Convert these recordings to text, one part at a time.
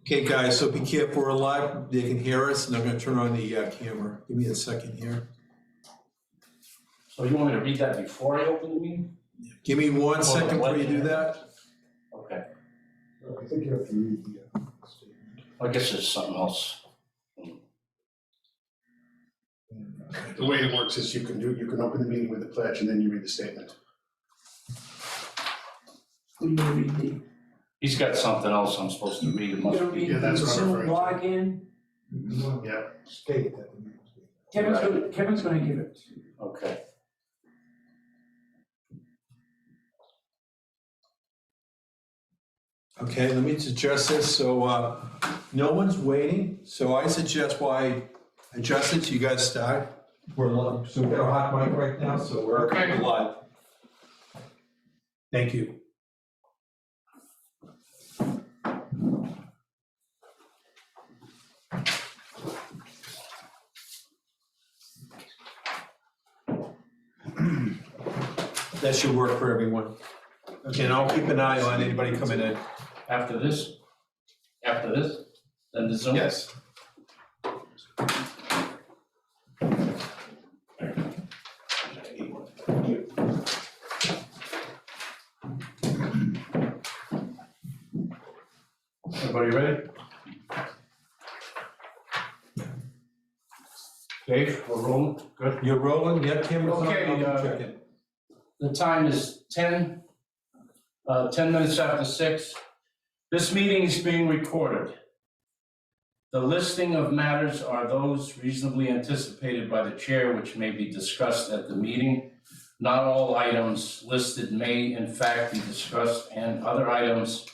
Okay, guys, so be careful, we're live, they can hear us, and I'm gonna turn on the camera. Give me a second here. So you want me to read that before I open the meeting? Give me 1 second before you do that. Okay, I think you have to read the statement. I guess there's something else. The way it works is you can open the meeting with the pledge and then you read the statement. Who you gonna read the? He's got something else I'm supposed to read, it You must gonna be. read Yeah, that's the what I'm Zoom referring to. login? You want Yeah. to state that. the meeting's being- Kevin's gonna give it. Okay. Okay, let me adjust this, so no one's waiting, so I suggest while I adjust it, you guys start. We're live, so we've got a hot mic right now, so we're live. Thank you. That should work for everyone. Okay, and I'll keep an eye on anybody coming in. After this, then the Zoom? Yes. Everybody ready? Dave, we're rolling, good? You're rolling, yeah, camera's on, Okay, I'll check it. The time is 10 minutes after 6. This meeting is being recorded. The listing of matters are those reasonably anticipated by the chair which may be discussed at the meeting. Not all items listed may in fact be discussed, and other items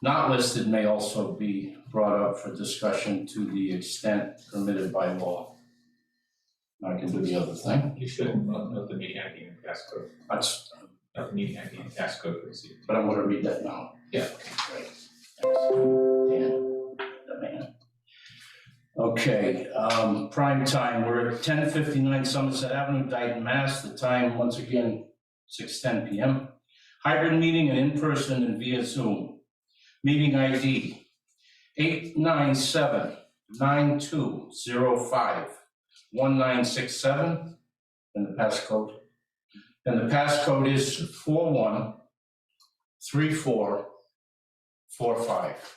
not listed may also be brought up for discussion to the extent permitted by law. I can do the other thing. You should note the meeting ID and passcode. That's, Note the meeting ID and passcode for the seat. but I'm gonna read that now. Yeah. Right. Dan, the man. Okay, prime time, we're at 10:59 Somerset Avenue, Dayton, Mass. The time, once again, 6:10 p.m. Hybrid meeting and in-person and via Zoom. Meeting ID 897-9205-1967, and the passcode. And the passcode is 413445.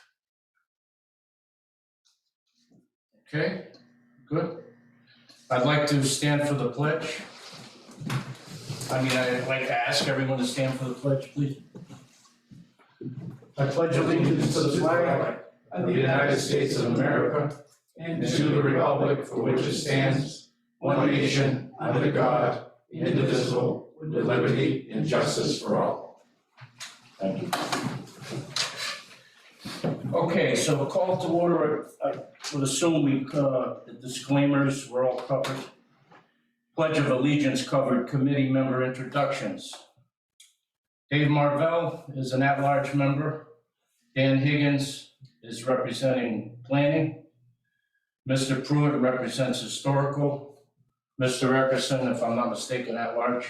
Okay, good. I'd like to stand for the pledge. I'd like to ask everyone to stand for the pledge, please. I pledge allegiance to the flag of the United States of America and to the republic for which it stands, one nation, under God, indivisible, with liberty and justice for all. Thank you. Okay, so a call to order, I would assume the disclaimers were all covered. Pledge of Allegiance covered, committee member introductions. Dave Marvell is an at-large member. Dan Higgins is representing planning. Mr. Pruitt represents historical. Mr. Eckerson, if I'm not mistaken, at-large.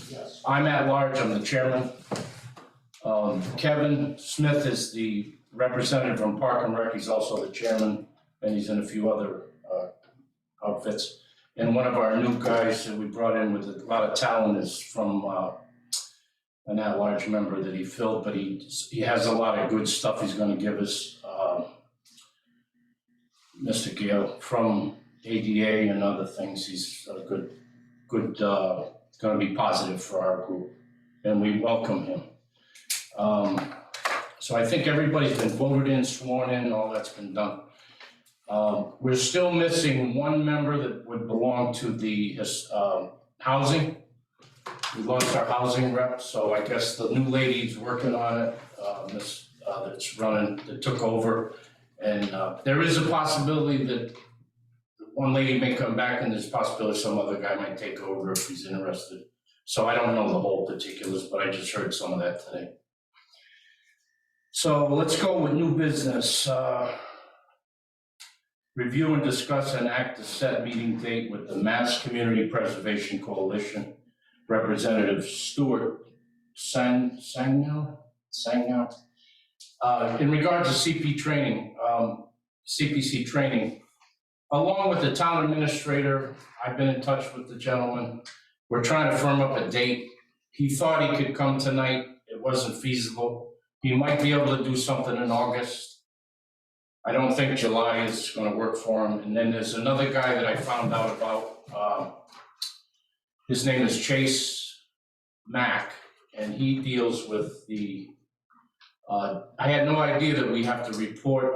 Yes. I'm at-large, I'm the chairman. Kevin Smith is the representative from Park and Rec, he's also the chairman, and he's in a few other outfits. And one of our new guys that we brought in with a lot of talent is from an at-large member that he filled, but he has a lot of good stuff he's gonna give us. Mr. Gale from ADA and other things, he's a good, gonna be positive for our group, and we welcome him. So I think everybody's been voted in, sworn in, all that's been done. We're still missing one member that would belong to the housing. We lost our housing rep, so I guess the new lady's working on it, that's running, that took over. And there is a possibility that one lady may come back, and there's a possibility some other guy might take over if he's interested. So I don't know the whole particulars, but I just heard some of that today. So let's go with new business. Review and discuss and act to set meeting date with the Mass Community Preservation Coalition. Representative Stuart Sangner In regards to CPC training, along with the town administrator, I've been in touch with the gentleman. We're trying to firm up a date. He thought he could come tonight. It wasn't feasible. He might be able to do something in August. I don't think July is gonna work for him. And then there's another guy that I found out about. His name is Chase Mack, and he deals with the, I had no idea that we have to report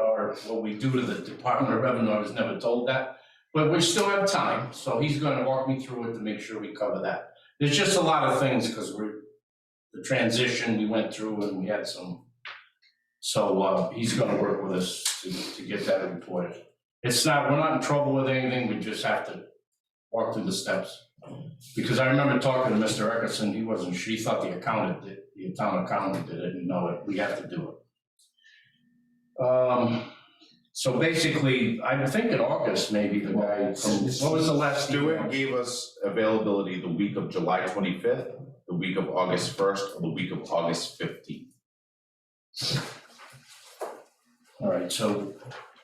what we do to the Department of Revenue. I was never told that. But we still have time, so he's gonna walk me through it to make sure we cover that. There's just a lot of things, because the transition we went through and we had some, so he's gonna work with us to get that reported. We're not in trouble with anything, we just have to walk through the steps. Because I remember talking to Mr. Eckerson, he thought the town accountant did it, and no, we have to do it. So basically, I think in August, maybe the guy from, what was the last? Stuart gave us availability the week of July 25th, the week of August 1st, or the week of August 15th. All right, so,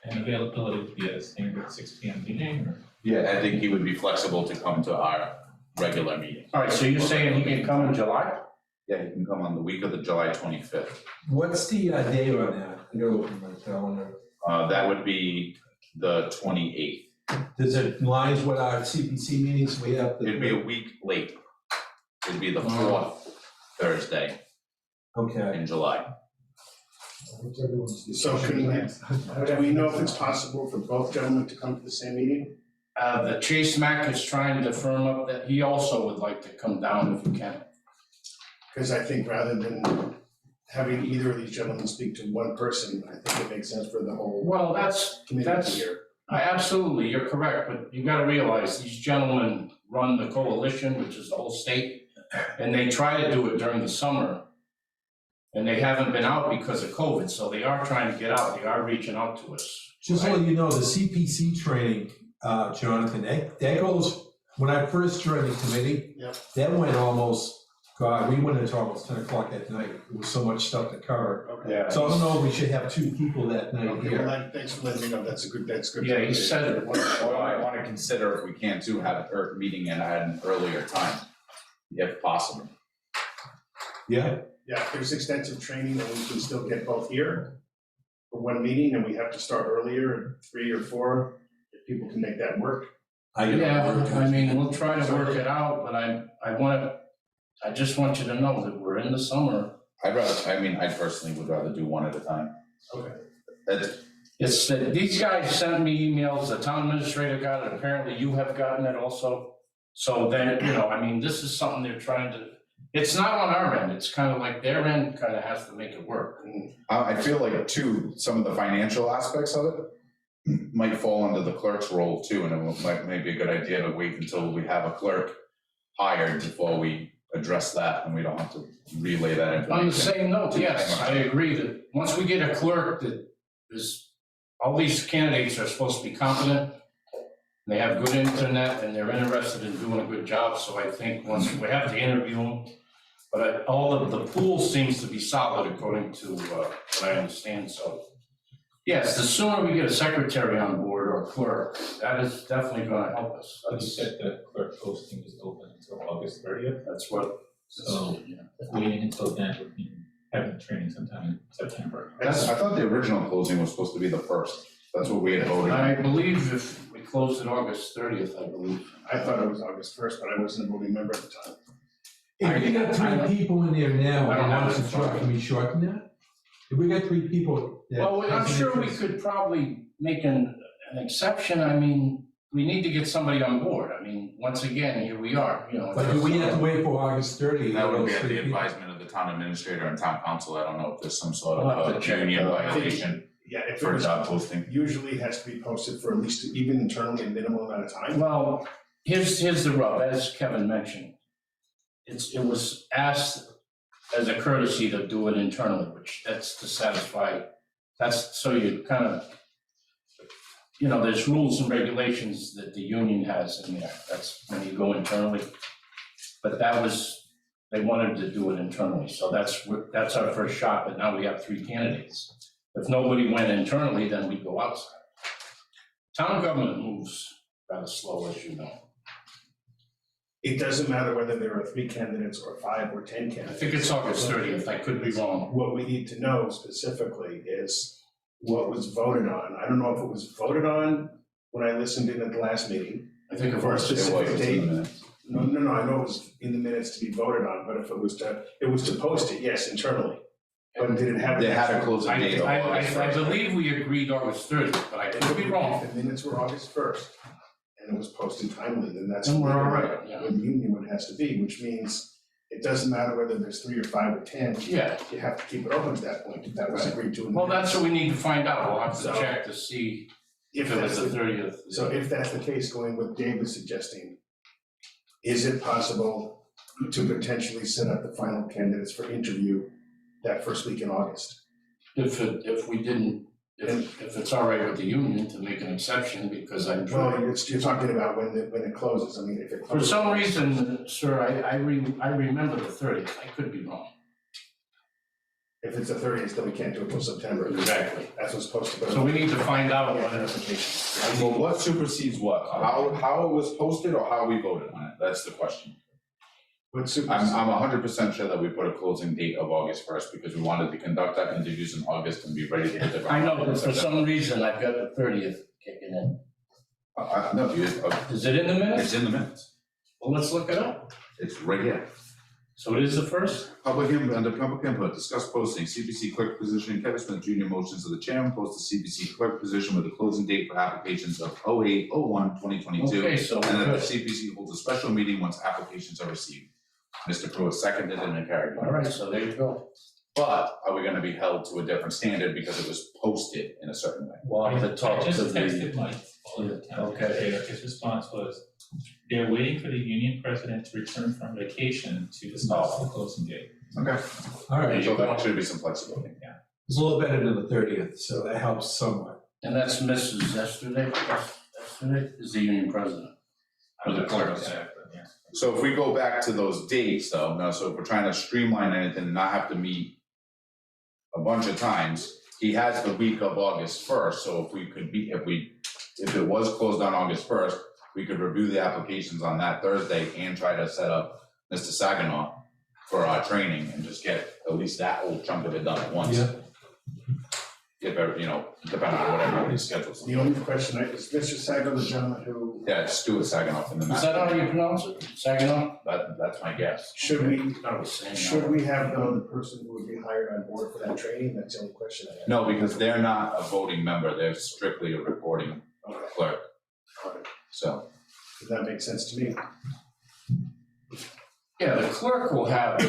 And availability would be at a standard 6 PM meeting, or? Yeah, I think he would be flexible to come to our regular meeting. all right, so you're saying he can come in July? Yeah, he can come on the week of the July 25th. What's the date on that? I gotta look at my calendar. That would be the 28th. Does it lines with our CPC meetings? We have It'd be a week late. It'd be the 4th Thursday Okay. in July. What's everyone's So can we, decision? do we know if it's possible for both gentlemen to come to the same meeting? The Chase Mack is trying to firm up that he also would like to come down if he can. Because I think rather than having either of these gentlemen speak to one person, I think it makes sense for the whole Well, that's committee to hear. absolutely, you're correct, but you gotta realize, these gentlemen run the coalition, which is the whole state, and they try to do it during the summer. And they haven't been out because of COVID, so they are trying to get out, they are reaching out to us. Just so you know, the CPC training, Jonathan, that goes, when I first joined the committee, Yep. that went almost, God, we went until almost 10 o'clock at night. There was so much stuff to cover. Okay. Yeah. So I don't know if we should have 2 people that night Okay, here. well, thanks for letting me know, that's good. Yeah, he said it. Well, I want to consider if we can too, have a meeting at an earlier time, if possible. Yeah, Yeah, if there's extensive training, then we can still get both here for one meeting, and we have to start earlier at 3 or 4, if people can make that work. I gotta work. Yeah, I mean, we'll try to work it out, but I just want you to know that we're in the summer. I personally would rather do one at a time. Okay. It's that these guys sent me emails, the town administrator got it, apparently you have gotten it also. So then, this is something they're trying to, it's not on our end, it's kind of like their end kind of has to make it work. I feel like too, some of the financial aspects of it might fall under the clerk's role too, and it might be a good idea to wait until we have a clerk hired before we address that, and we don't have to relay that information. On the same note, yes, I agree that once we get a clerk that is, all these candidates are supposed to be competent, they have good internet, and they're interested in doing a good job, so I think once we have to interview them, but all of the pool seems to be solid according to what I understand, so. Yes, the sooner we get a secretary on board or a clerk, that is definitely gonna help us. But you said the clerk posting is open until August 30th, That's what, so waiting until then would mean having training sometime in September. I thought the original closing was supposed to be the 1st. That's what we had voted on. I believe if we closed it August 30th, I believe. I thought it was August 1st, but I wasn't a voting member at the time. if we got 3 people in there now, I don't have want it in to front of try, can we shorten that? If we got 3 people that. Well, I'm has an sure we interest- could probably make an exception. We need to get somebody on board. Once again, here we are, But do we have to wait for August 30th? That would be those at the 3 people? advisement of the town administrator and town council. I don't know if there's some sort We'll have of to check union that. violation Yeah, if it for was, job posting. usually it has to be posted for at least, even internally, a minimal amount of time. Well, here's the rub, as Kevin mentioned. It was asked as a courtesy to do it internally, which that's to satisfy, that's so you kind of, there's rules and regulations that the union has in there. That's when you go internally. But that They wanted to do it internally, so that's our first shot, but now we have 3 candidates. If nobody went internally, then we go outside. Town government moves rather slow, as you know. It doesn't matter whether there are 3 candidates or 5 or 10 I candidates. think it's August 30th, I could be wrong. What we need to know specifically is what was voted on. I don't know if it was voted on when I listened in at the last meeting. I think it For a was. specific date. in the minutes. No, I know it was in the minutes to be voted on, but if it was to post it, yes, internally. But did it have? They had a closing date of August I 1st. believe we agreed August 30th, but I could be wrong. If the minutes were August 1st and it was posted timely, then that's. Then we're all right, yeah. What the union would has to be, which means it doesn't matter whether there's 3 or 5 or 10. Yeah, You have to keep it open at that point, if that was agreed to in the well, that's minutes. what we need to find out. We'll have to So- check to see If if it was that's the the 30th. So if that's the case, going with Dave was suggesting, is it possible to potentially set up the final candidates for interview that first week in August? If we didn't, if it's all right with the union to make an exception, because I'm Well, sure. you're talking about when it closes, I mean, if it For closes. some reason, sir, I remember the 30th, I could be wrong. If it's the 30th, then we can't do it till September. Exactly. That's what's supposed to go. So we need to find out what application. Well, what supersedes what? How it was posted or how we voted on it? That's the question. What super. I'm 100% sure that we put a closing date of August 1st because we wanted to conduct our interviews in August and be ready to hit the I ground. know, but for some reason, I've got the 30th kicking in. No, Is it in the minutes? it's in the minutes. Well, let's look it up. It's right here. So it is the first? Under public input, discuss posting CPC clerk position, Kevin Smith Jr. motions of the chairman, post the CPC clerk position with a closing date for applications of 08/01/2022. Okay, so And that the we're good. CPC holds a special meeting once applications are received. Mr. Pruitt seconded and then carried. All right, so there you go. But are we gonna be held to a different standard because it was posted in a certain way? We'll have to talk I to just the, texted Mike, all the town Okay. administrator. His response was, they're waiting for the union president to return from vacation to discuss the closing date. Okay. All right, So there should be some flexibility. it's a little better than the 30th, so that helps somewhat. and that's Mrs. Yesterday is the union president. Or the clerk. Yeah, yeah. So if we go back to those dates though, now, so if we're trying to streamline anything, and not have to meet a bunch of times, he has the week of August 1st, so if it was closed on August 1st, we could review the applications on that Thursday and try to set up Mr. Saginaw for our training and just get at least that whole chunk of it done at once. Yeah. If, depending on whatever everybody's schedules. The only question, is Mr. Sago the gentleman who, Yeah, it's Stuart Saginaw from the Is that map. how you pronounce it? Saginaw? That's my guess. should we, I was saying should we have though the person who would be hired on board for that training? That's the only question I have. No, because they're not a voting member, they're strictly a reporting Okay, clerk, all right. so. Does that make sense to me? Yeah, the clerk will have,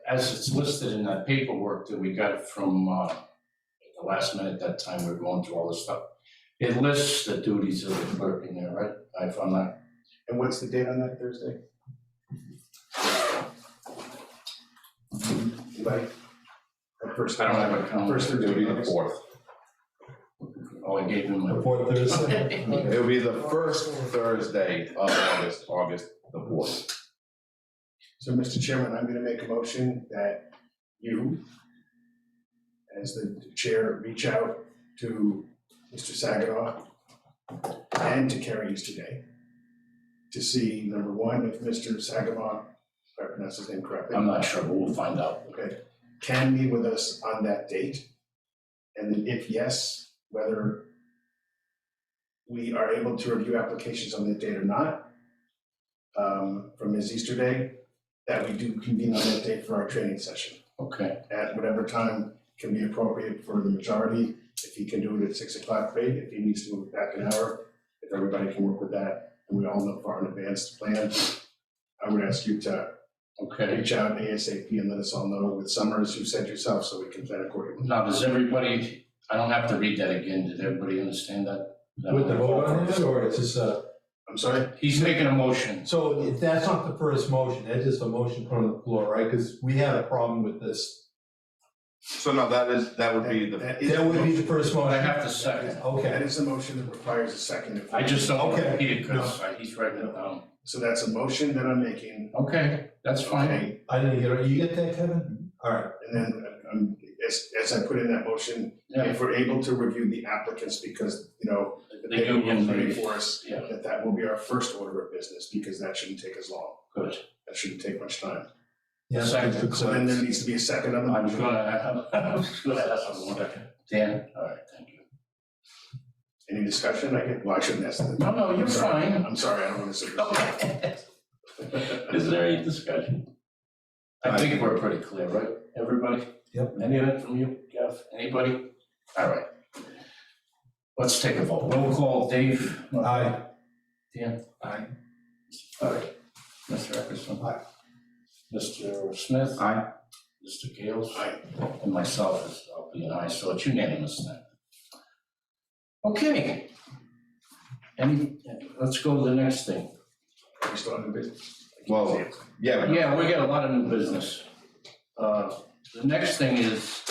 as it's listed in that paperwork that we got from, the last minute, that time we were going through all this stuff. It lists the duties of the clerk in there, right? I found that. And what's the date on that Thursday? Anybody? That first. I don't have a calendar. First It'll Thursday. be in the August. 4th. Oh, I gave him The my. 4th Thursday? It'll be the first Thursday of August the 4th. So, Mr. Chairman, I'm gonna make a motion that you, as the chair, reach out to Mr. Saginaw and to Kerry Easterday to see, number one, if Mr. Saginaw, if I pronounce his name correctly. I'm not sure, but we'll find out. Okay, can meet with us on that date? And then if yes, whether we are able to review applications on that date or not, from Ms. Easterday, that we do convene on that date for our training session Okay, at whatever time can be appropriate for the majority. If he can do it at 6 o'clock, great. If he needs to move it back an hour, if everybody can work with that, and we all know far in advance to plan, I would ask you to okay. reach out ASAP and let us all know with Summer, as you said yourself, so we can plan accordingly. Now, does everybody, I don't have to read that again, did everybody understand that? With the vote on it, or it's just I'm sorry? He's making a motion. so if that's not the first motion, that's just a motion put on the floor, right? Because we had a problem with this So no, that would be the, That is. That would be the first But I motion. have to second. That Okay, is a motion that requires a second. I just don't want to Okay. repeat it because he's writing it down. So that's a motion that I'm making. Okay, that's fine. Okay, I didn't get it. You get that, Kevin? All right. and then, as I put in that motion, Yeah, if we're able to review the applicants, because, you know, the The paperwork's union ready lady. for us, Yeah. that will be our first order of business, because that shouldn't take as long. good. That shouldn't take much time. Yeah, Second. good So then there class. needs to be a second on the I was motion. gonna ask one. Dan, all right, thank you. Any discussion? Well, I shouldn't ask that. No, you're I'm sorry. fine. I'm sorry, I don't want to sit. Okay. Is there any discussion? I think we're pretty clear, right, everybody? Yep. Anything from you, Jeff? Anybody? All right. Let's take a vote. Roll call, Dave? Aye. Dan? Aye. All right. Mr. Eckerson? Aye. Mr. Smith? Aye. Mr. Gales? Aye. And myself is, I'll be an aye, so it's unanimous then. Okay. Let's go to the next thing. We still have a business. Well, yeah, Yeah, we got a lot of new business. The next thing is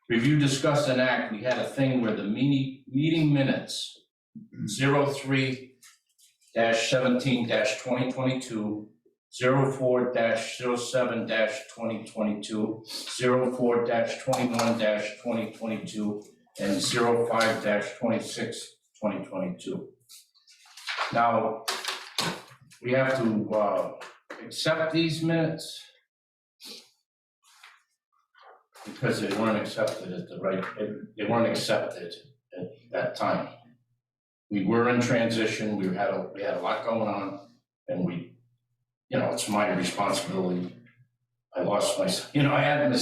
review, discuss, and act. We had a thing where the meeting minutes, 03-17-2022, 04-07-2022, 04-21-2022, and 05-26-2022. Now, we have to accept these minutes because they weren't accepted at they weren't accepted at that time. We were in transition, we had a lot going on, and it's my responsibility. I lost my, I had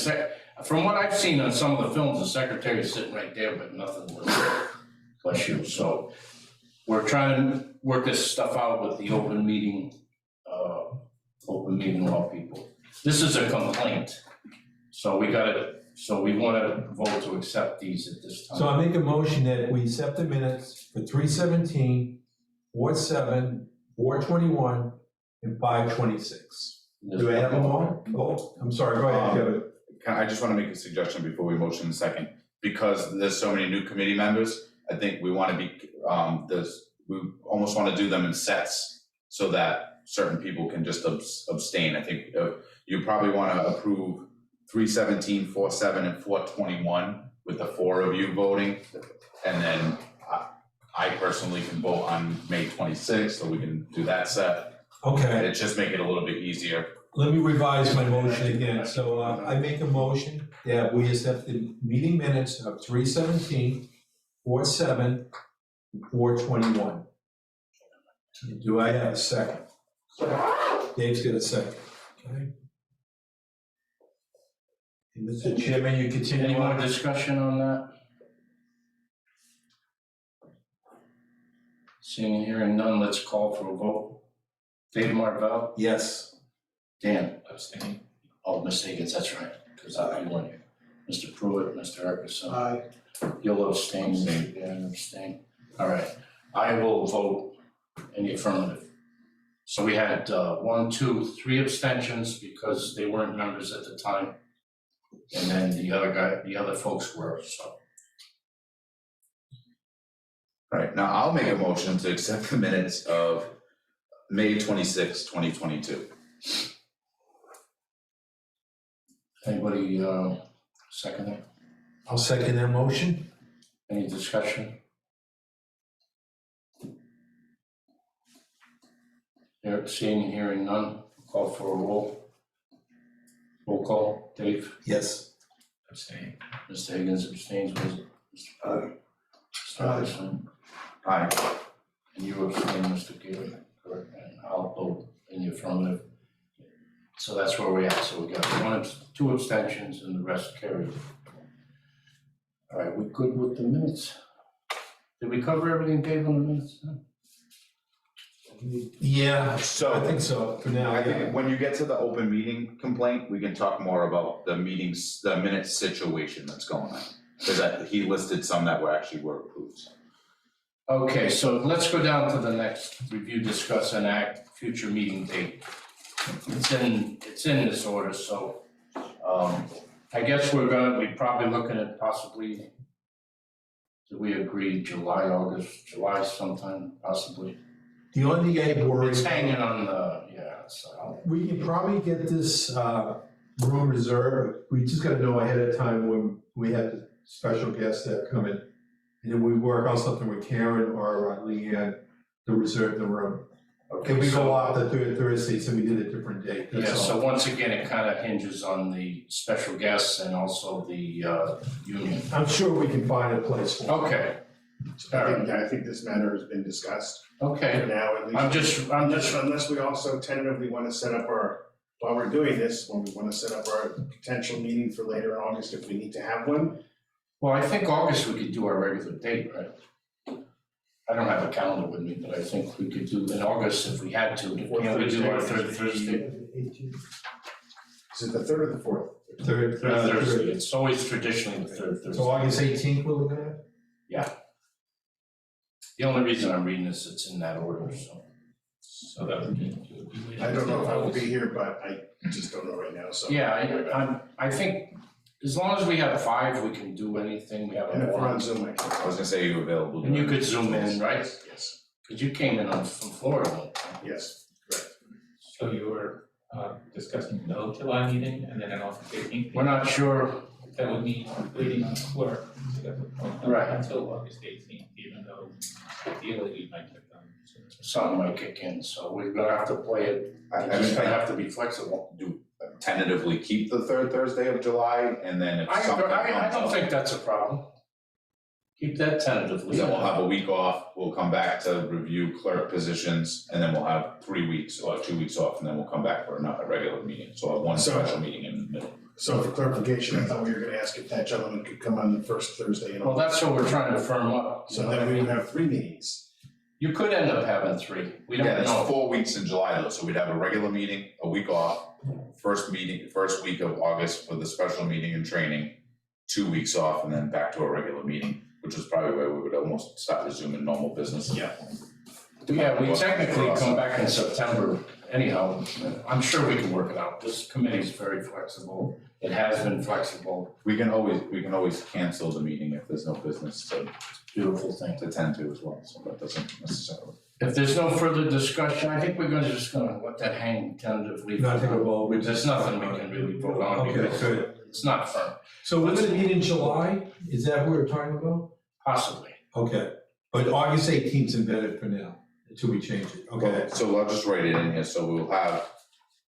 from what I've seen on some of the films, the secretary's sitting right there, but nothing was, bless you. So we're trying to work this stuff out with the open meeting law people. This is a complaint, so we want to vote to accept these at this time. So I make a motion that we accept the minutes for 3/17, 4/7, 4/21, and 5/26. Do I have them all? Oh, I'm sorry, go ahead, Kevin. I just want to make a suggestion before we motion in a second. Because there's so many new committee members, I think we want to be, we almost want to do them in sets so that certain people can just abstain. I think you probably want to approve 3/17, 4/7, and 4/21 with the four of you voting. And then I personally can vote on May 26th, so we can do that set. Okay, It just make it a little bit easier. let me revise my motion again. So I make a motion that we accept the meeting minutes of 3/17, 4/7, and 4/21. Do I have a second? Dave's got a second. Okay. And Mr. Chairman, you Any continue more on. discussion on that? Seeing and hearing none, let's call for a vote. Dave Marvell? Yes. Dan? Abstain. Oh, Ms. Higgins, that's right, because I won here. Mr. Pruitt, Mr. Eckerson. Aye. You'll abstain, Mr. Dan, abstain. All right, I will vote in the affirmative. So we had 1, 2, 3 abstentions because they weren't members at the time. And then the other folks were, so. Right, now I'll make a motion to accept the minutes of May 26, 2022. Anybody second it? I'll second that motion. Any discussion? There, seeing and hearing none, call for a roll. Roll call, Dave, Yes. Abstain. Mr. Higgins abstains, was it? Mr. Eckerson? Aye. And you abstain, Mr. Gaylor, correct? And I'll vote in the affirmative. So that's where we're at, so we got 2 abstentions and the rest carried. All right, we good with the minutes? Did we cover everything, Dave, on the minutes? Yeah, So- I think so, for now, I think yeah. when you get to the open meeting complaint, we can talk more about the minute situation that's going on. Because he listed some that were approved. Okay, so let's go down to the next, review, discuss, and act, future meeting date. It's in this order, so, I guess we're probably looking at possibly, did we agree July, August, July sometime, possibly? The only thing I worry. It's hanging on the, yeah, so. We can probably get this room reserved, we just gotta know ahead of time when we have the special guests that come in. And then we work out something with Karen or Leanne to reserve the room. Okay, If we so- go off the third Thursday, so we did a different date, Yeah, that's all. so once again, it kind of hinges on the special guests and also the union. I'm sure we can find a place for it. Okay, I think this matter has been discussed for okay. now, at least. I'm just, Unless we also tentatively want to set up while we're doing this, when we want to set up our potential meeting for later in August, if we need to have one. well, I think August we could do our regular date, right? I don't have a calendar with me, but I think we could do in August if we had to. Can we do our third Thursday? Is it the third or the fourth? Third Thursday, it's always traditionally the third Thursday. So August 18th, we're looking at? The only reason I'm reading this, it's in that order, so. So that would be. I don't know if I will be here, but I just don't know right now, so. Yeah, I think as long as we have 5, we can do anything, we have a And if we're forum. on Zoom, I can. I was gonna say you available. And you could zoom in, right? Yes, Because you came in from Florida one time. yes, correct. So you were discussing no July meeting and then an August 18th. We're not sure, That would mean waiting on the clerk to get the appointment Right. until August 18th, even though ideally we might get done sooner. something might kick in, so we're gonna have to play it, I it's just mean, gonna have to be flexible. do tentatively keep the third Thursday of July, and then if something I comes don't up, think that's a problem. Keep that tentatively. then we'll have a week off, we'll come back to review clerk positions, and then we'll have 3 weeks or 2 weeks off, and then we'll come back for a regular meeting, so we'll have one So- special meeting in the middle. So for clarification, I thought we were gonna ask if that gentleman could come on the first Thursday in Well, August. that's what we're trying to firm up. So then we would have 3 meetings. You could end up having 3, we don't Yeah, know. it's 4 weeks in July though, so we'd have a regular meeting, a week off, first week of August for the special meeting and training, 2 weeks off, and then back to a regular meeting, which is probably where we would almost start resuming normal business. Yeah. Yeah, we technically come back in September anyhow, I'm sure we can work it out, this committee's very flexible, it has been flexible, We can always cancel the meeting if there's no business to beautiful thing. tend to as well, so that doesn't necessarily. If there's no further discussion, I think we're just gonna let that hang tentatively. Not take a vote, we There's nothing we can really vote on Okay, because good. it's not firm, So we're gonna meet in July, is that what we're talking about? possibly. Okay, but August 18th is embedded for now, until we change it, okay? So I'll just write it in here, so we'll have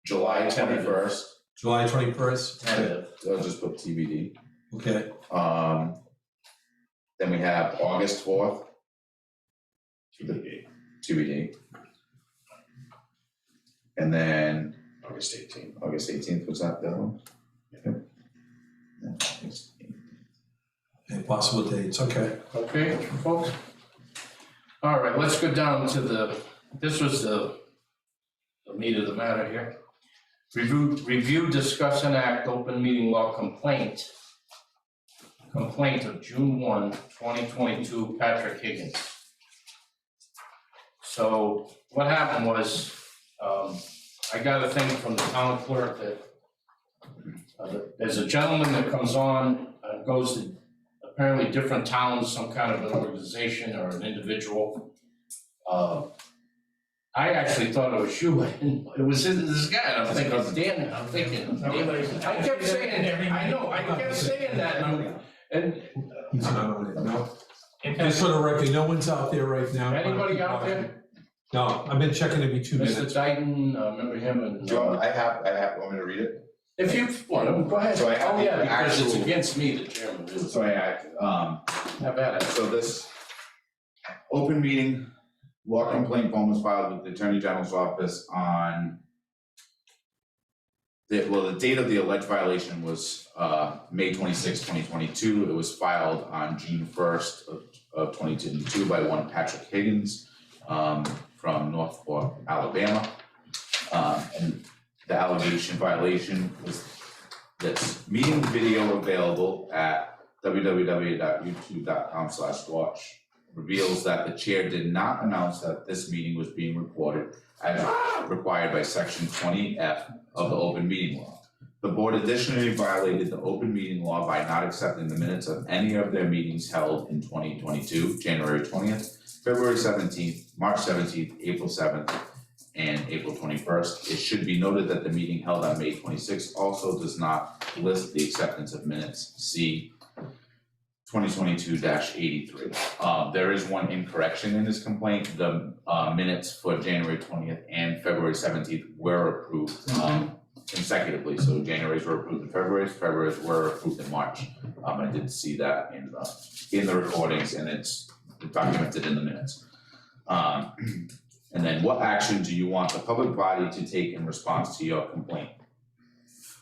July 21st, July 21st, Tentative. I'll just put TBD. okay, Then we have August 4th, TBD. And then August 18th. August 18th, was that the other one? Yep. Yeah, August 18th. and possible dates, okay. Okay, folks? All right, let's go down to this was the meat of the matter here. Review, discuss, and act open meeting law complaint. Complaint of June 1, 2022, Patrick Higgins. So what happened was, I got a thing from the town clerk that there's a gentleman that comes on, goes to apparently different towns, some kind of an organization or an individual. I actually thought it was you, it was this guy, and I'm thinking, damn, I kept saying, I kept saying that, and He's not on it, no. In Just fact, for the record, no one's out there right now. anybody out there? No, I've been checking every 2 minutes. Mr. Dighton, remember him and. Do you want, want me to read it? If you want, go ahead. So I have Oh, yeah, the because it's actual- against me, the chairman, really. So I act, Have at it. so this open meeting law complaint form was filed with the Attorney General's office on the date of the alleged violation was May 26, 2022. It was filed on June 1st of 2022 by one Patrick Higgins from Norfolk, Alabama. And the allegation violation was this: meeting video available at www.youtube.com/watch reveals that the chair did not announce that this meeting was being recorded as required by section 20F of the open meeting law. The board additionally violated the open meeting law by not accepting the minutes of any of their meetings held in 2022, January 20th, February 17th, March 17th, April 7th, and April 21st. It should be noted that the meeting held on May 26th also does not list the acceptance of minutes. See 2022-83. There is one incorrection in this complaint. The minutes for January 20th and February 17th were approved consecutively. So January's were approved in February's were approved in March. I did see that in the recordings, and it's documented in the minutes. And then what action do you want the public body to take in response to your complaint?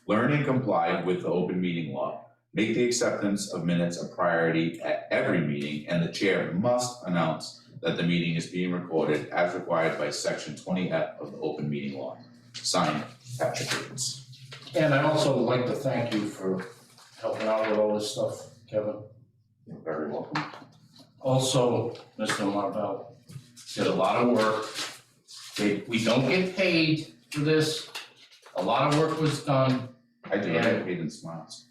Learn and comply with the open meeting law. Make the acceptance of minutes a priority at every meeting, and the chair must announce that the meeting is being recorded as required by section 20F of the open meeting law. Signed, Patrick Higgins. And I also would like to thank you for helping out with all this stuff, Kevin. You're very welcome. Also, Mr. Marvell did a lot of work. We don't get paid for this. A lot of work was done. I do, I get paid in smiles.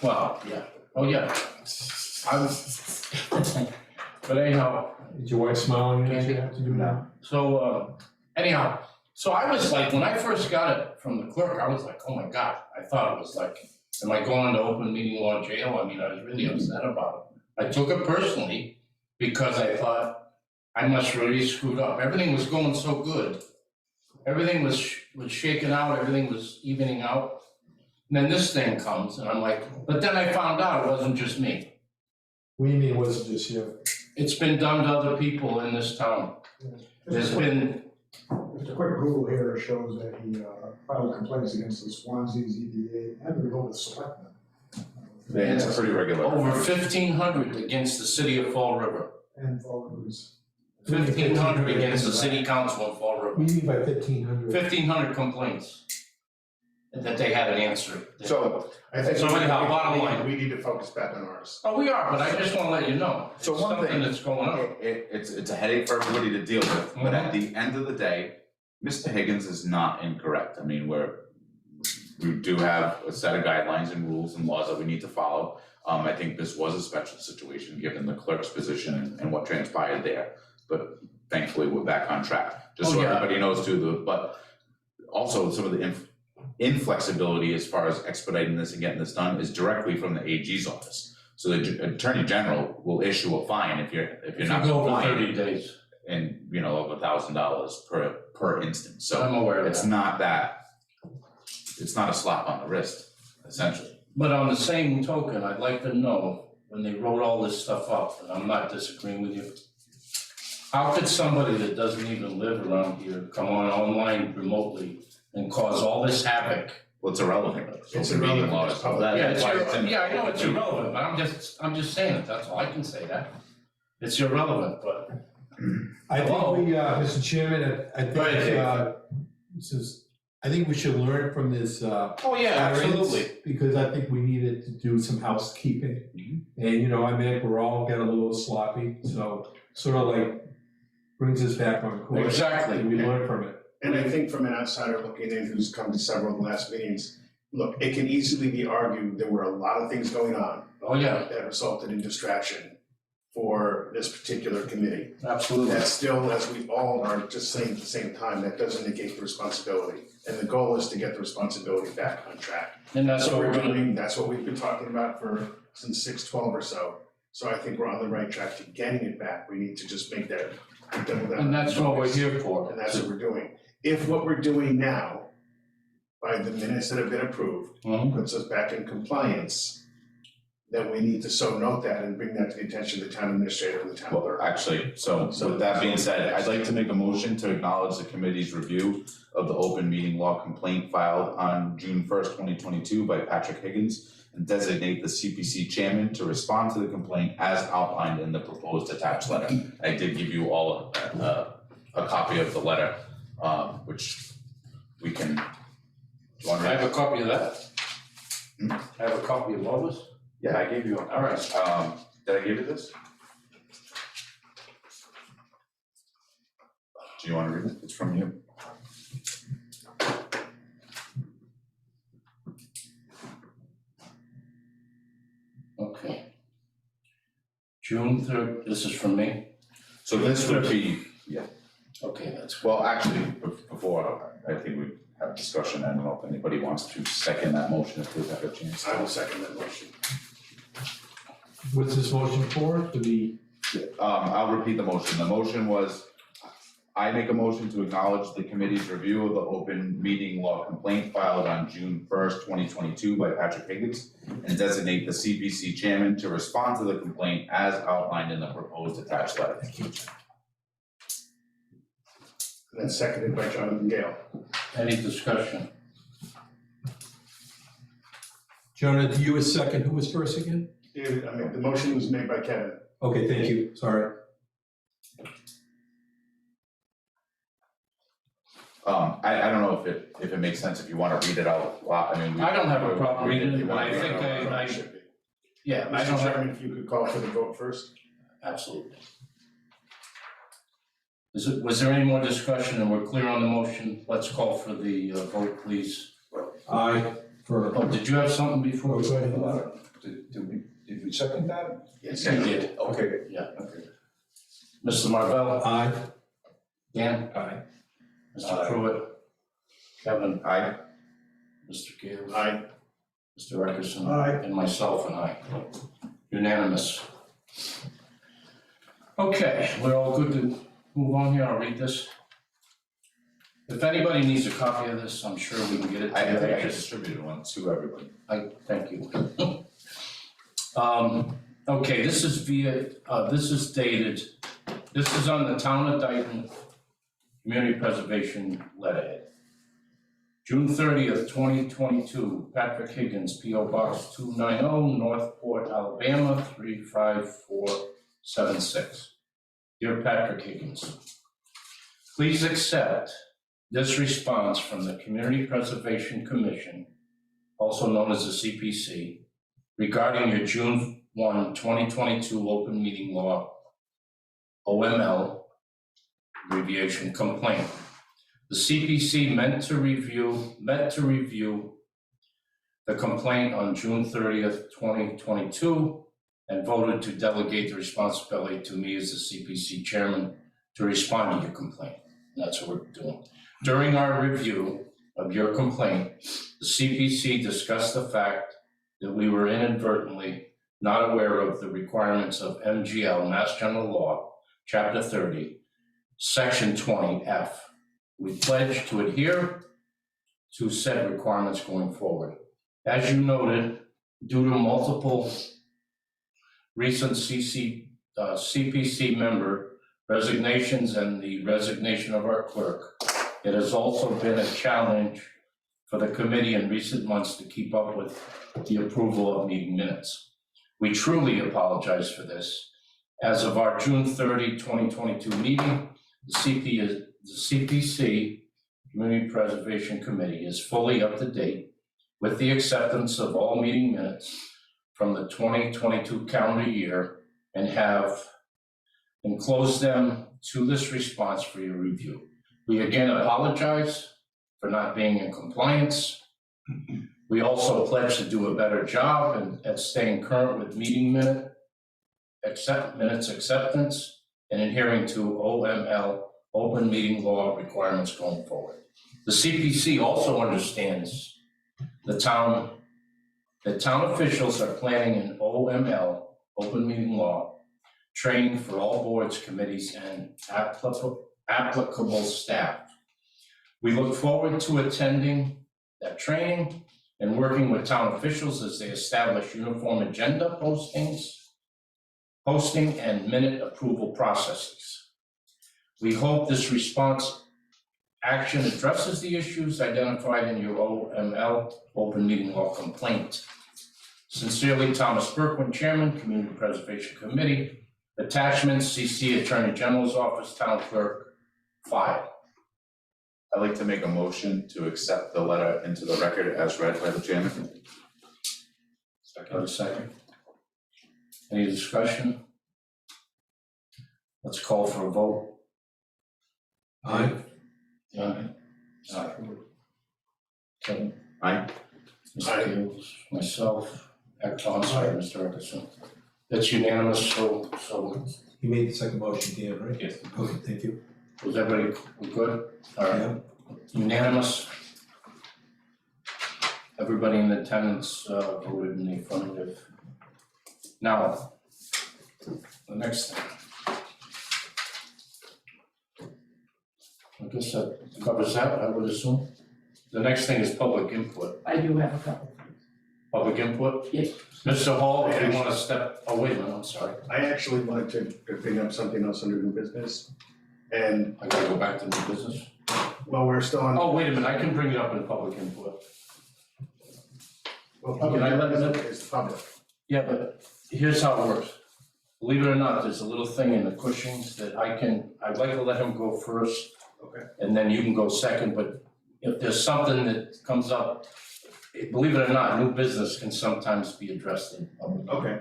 Well, yeah, oh yeah. But anyhow, Is your wife smiling at you have to do that? so anyhow, so I was like, when I first got it from the clerk, I was like, oh my God. I thought it was like, am I going to open meeting law jail? I mean, I was really upset about it. I took it personally because I thought I must really screwed up. Everything was going so good. Everything was shaking out, everything was evening out. And then this thing comes and I'm like, but then I found out it wasn't just me. What do you mean it wasn't just you? It's been done to other people in this town. There's been, Just a quick Google here shows that he filed complaints against the Swansea ZBA and the Board of Selectmen. It's pretty regular. over 1,500 against the city of Fall River. And followers. 1,500 against the city council of Fall River. What do you mean by 1,500? 1,500 complaints that they haven't answered. So, I think So anyhow, bottom line. we need to focus back on ours. Oh, we are, but I just want to let you know. So It's one something thing- that's going on. it's a headache for everybody to deal with, but at the end of the day, Mr. Higgins is not incorrect. I mean, we do have a set of guidelines and rules and laws that we need to follow. I think this was a special situation, given the clerk's position and what transpired there. But thankfully, we're back on track, just so Oh, yeah. everybody knows too, but also some of the inflexibility as far as expediting this and getting this done is directly from the AG's office. So the Attorney General will issue a fine if you're not If you go over compliant, 30 days, and of $1,000 per instance. So I'm aware of it's that. not it's not a slap on the wrist, essentially. But on the same token, I'd like to know, when they wrote all this stuff up, and I'm not disagreeing with you, how could somebody that doesn't even live around here come on online remotely and cause all this havoc? Well, it's irrelevant. It's Open meeting irrelevant. law is- Oh, that- Yeah, that's it's why it's in- yeah, I know it's irrelevant, but I'm just saying it, that's all, I can say that. It's irrelevant, but I Hello? think we, Mr. Chairman, I Go ahead, think, I think we should learn from this, oh yeah, variance, absolutely. because I think we needed to do some housekeeping. Mhm. And, I mean, we're all getting a little sloppy, so sort of like brings us back on course. Exactly. And we learn from it. And I think from an outsider looking in who's come to several of the last meetings, look, it can easily be argued there were a lot of things going on Oh yeah, that resulted in distraction for this particular committee. absolutely. That still, as we all are just saying at the same time, that doesn't negate the responsibility. And the goal is to get the responsibility back on track. And that's what we're gonna, doing, that's what we've been talking about since 6/12 or so. So I think we're on the right track to getting it back. We need to just make that double down. and that's what we're here for. And that's what we're doing. If what we're doing now, by the minutes that have been approved, Mhm. puts us back in compliance, then we need to so note that and bring that to the attention of the town administrator and the town Well, clerk. actually, so with that being said, I'd like to make a motion to acknowledge the committee's review of the open meeting law complaint filed on June 1st, 2022 by Patrick Higgins, and designate the CPC chairman to respond to the complaint as outlined in the proposed attached letter. I did give you all a copy of the letter, which we can, do you want to I read? have a copy of that. Hmm? I have a copy of Lois. Yeah, I gave you. All right. Did I give you this? Do you want to read it? It's from you. June 3rd, this is from me? So this would be, Okay, that's good. well, actually, before, I think we have a discussion, I don't know if anybody wants to second that motion if they've had a chance. I will second that motion. What's this motion for? To be, I'll repeat the motion. The motion was, I make a motion to acknowledge the committee's review of the open meeting law complaint filed on June 1st, 2022 by Patrick Higgins, and designate the CPC chairman to respond to the complaint as outlined in the proposed attached letter. And then seconded by Jonathan Gale. Any discussion? Jonah, do you was second, who was first again? David, the motion was made by Kevin. Okay, thank you, sorry. I don't know if it makes sense if you wanna read it out loud, I mean. I don't have a problem reading it, You but wanna I read think it out I loud? Should be. yeah, I Mr. don't have, Chairman, if you could call for the vote first. absolutely. Was there any more discussion, and we're clear on the motion? Let's call for the vote, please. Aye, for, Oh, did you have something before? Oh, go ahead. Did we second that? Yes, you did. Okay. Yeah, okay. Mr. Marvell? aye, Dan? aye. Mr. Aye. Pruitt? Kevin? Aye. Mr. Gales? Aye. Mr. Reckerson? Aye. And myself and I. Unanimous. Okay, we're all good to move on here. I'll read this. If anybody needs a copy of this, I'm sure we can get it to I you. think I distributed one to everybody. Thank you. Okay, this is this is dated, this is on the Town of Dayton Community Preservation letterhead. June 30th, 2022, Patrick Higgins, P.O. Box 290, Northport, Alabama, 35476. Dear Patrick Higgins, please accept this response from the Community Preservation Commission, also known as the CPC, regarding your June 1, 2022 open meeting law, OML, abbreviation complaint. The CPC met to review the complaint on June 30th, 2022, and voted to delegate the responsibility to me as the CPC chairman to respond to your complaint. That's what we're doing. During our review of your complaint, the CPC discussed the fact that we were inadvertently not aware of the requirements of MGL, Mass General Law, Chapter 30, Section 20F. We pledge to adhere to said requirements going forward. As you noted, due to multiple recent CPC member resignations and the resignation of our clerk, it has also been a challenge for the committee in recent months to keep up with the approval of meeting minutes. We truly apologize for this. As of our June 30, 2022 meeting, the CPC, Community Preservation Committee, is fully up to date with the acceptance of all meeting minutes from the 2022 calendar year and have enclosed them to this response for your review. We again apologize for not being in compliance. We also pledge to do a better job at staying current with meeting minutes acceptance and adhering to OML, open meeting law requirements going forward. The CPC also understands the town officials are planning an OML, open meeting law, training for all boards, committees, and applicable staff. We look forward to attending that training and working with town officials as they establish uniform agenda posting and minute approval processes. We hope this response action addresses the issues identified in your OML, open meeting law complaint. Sincerely, Thomas Berkwin, Chairman, Community Preservation Committee. Attachments, CC Attorney General's Office, Town Clerk, file. I'd like to make a motion to accept the letter into the record as read by the chairman. Second. Any discussion? Let's call for a vote. Aye. Aye. Kevin? Aye. Mr. Gales, myself, I'm sorry, Mr. Eckerson. That's unanimous, so You made the second motion, Dan, right? Yes. Okay, thank you. was everybody good? All right, Yeah. unanimous. Everybody in attendance voted in the affirmative. Now, the next thing. I guess that covers that, I would assume. The next thing is public input. I do have a couple. Public input? Yes. Mr. Hall, if you want to step, oh, wait a minute, I'm sorry. I actually wanted to bring up something else under new business. And, I gotta go back to new business. well, we're still on. Oh, wait a minute, I can bring it up in public input. Well, public Can I let input them- is public. Yeah, but here's how it works. Believe it or not, there's a little thing in the Cushings that I'd like to let him go first. Okay. And then you can go second, but if there's something that comes up, believe it or not, new business can sometimes be addressed in public. Okay,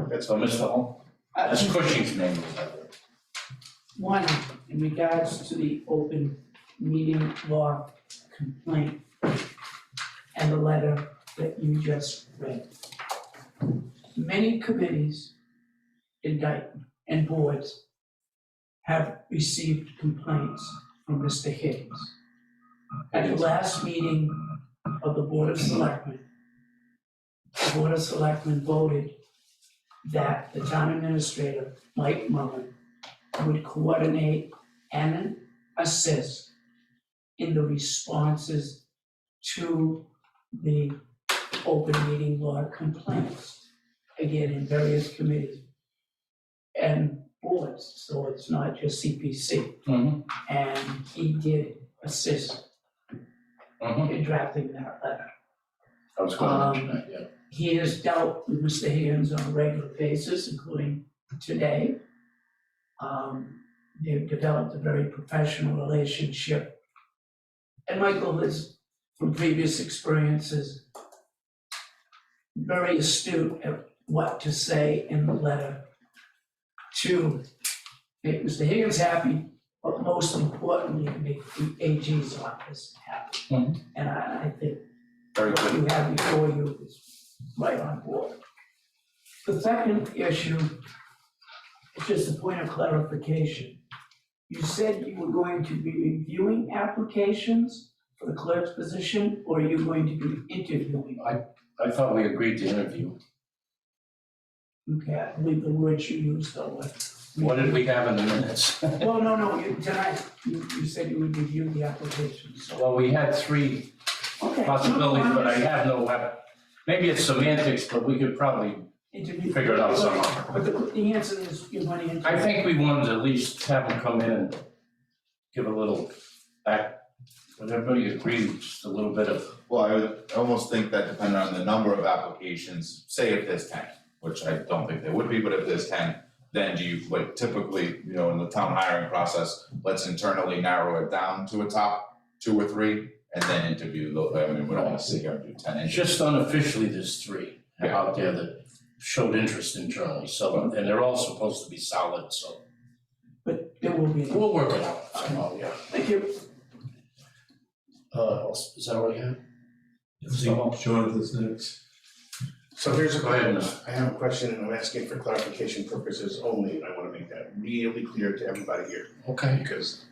that's So, Mr. Hall, that's Cushing's name, is that it? One, in regards to the open meeting law complaint and the letter that you just read. Many committees, and boards have received complaints from Mr. Higgins. At the last meeting of the Board of Selectmen, the Board of Selectmen voted that the town administrator, Mike Mullen, would coordinate and assist in the responses to the open meeting law complaints, again, in various committees and boards, so it's not just CPC. And he did assist in drafting that letter. I was going to mention that, yeah. He has dealt with Mr. Higgins on a regular basis, including today. They've developed a very professional relationship. And Michael is, from previous experiences, very astute at what to say in the letter to make Mr. Higgins happy, but most importantly, make the AG's office happy. And I think Very what good. you have before you is right on board. The second issue is just a point of clarification. You said you were going to be reviewing applications for the clerk's position, or are you going to be interviewing? I thought we agreed to interview. Okay, I believe the words you used though were. What did we have in the minutes? No, tonight, you said you would review the applications, so. Well, we had three Okay. possibilities, but I have no, maybe it's semantics, but we could probably Interview. figure it out somehow. But the answer is, you're going to interview. I think we wanted to at least have them come in and give a little back, would everybody agree, just a little bit of, Well, I would almost think that depending on the number of applications, say if there's 10, which I don't think there would be, but if there's 10, then do you, like typically, you know, in the town hiring process, let's internally narrow it down to a top 2 or 3 and then interview those. I mean, we don't wanna sit here and do 10 interviews. just unofficially, there's 3 out there that showed interest internally, so, and they're all supposed to be solid, so But there will be. we'll work it out somehow, yeah. Thank you. Is that what you have? Jonathan's next. So here's a Go ahead, question, I have a question and I'm asking for clarification purposes only, and I wanna make that really clear to everybody here. Okay. Because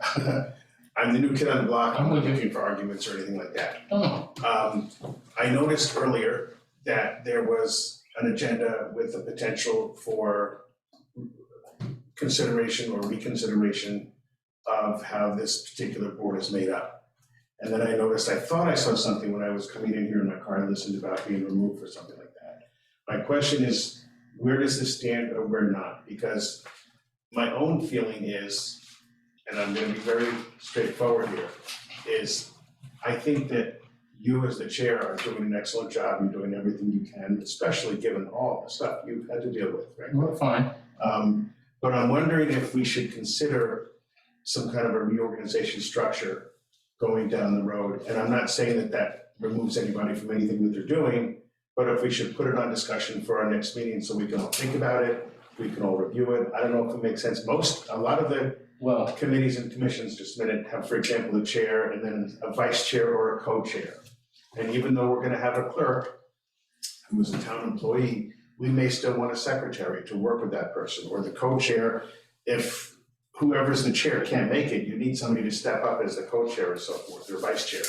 I'm the new kid on the block, I'm I'm not with you. looking for arguments or anything like that. Oh, I noticed earlier that there was an agenda with the potential for consideration or reconsideration of how this particular board is made up. And then I noticed, I thought I saw something when I was coming in here in my car and listened about being removed for something like that. My question is, where does this stand or where not? Because my own feeling is, and I'm gonna be very straightforward here, is I think that you as the chair are doing an excellent job, you're doing everything you can, especially given all the stuff you've had to deal with, right? we're fine. But I'm wondering if we should consider some kind of a reorganization structure going down the road. And I'm not saying that that removes anybody from anything that they're doing, but if we should put it on discussion for our next meeting so we can all think about it, we can all review it. I don't know if it makes sense. A lot of the Well, committees and commissions just a minute have, for example, a chair and then a vice chair or a co-chair. And even though we're gonna have a clerk who is a town employee, we may still want a secretary to work with that person, or the co-chair. If whoever's the chair can't make it, you need somebody to step up as the co-chair or so forth, or vice chair.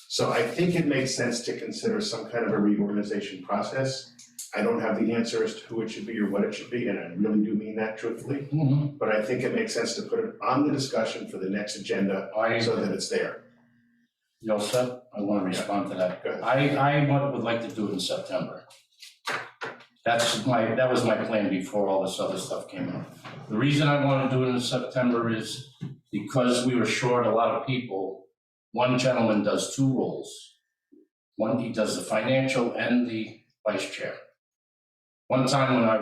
So I think it makes sense to consider some kind of a reorganization process. I don't have the answer as to who it should be or what it should be, and I really do mean that truthfully. But I think it makes sense to put it on the discussion for the next agenda so that it's there. You all set? I want to respond to that. Go ahead. I would like to do it in September. That was my plan before all this other stuff came up. The reason I want to do it in September is because we were short a lot of people. One gentleman does two roles. One, he does the financial and the vice chair. One time when I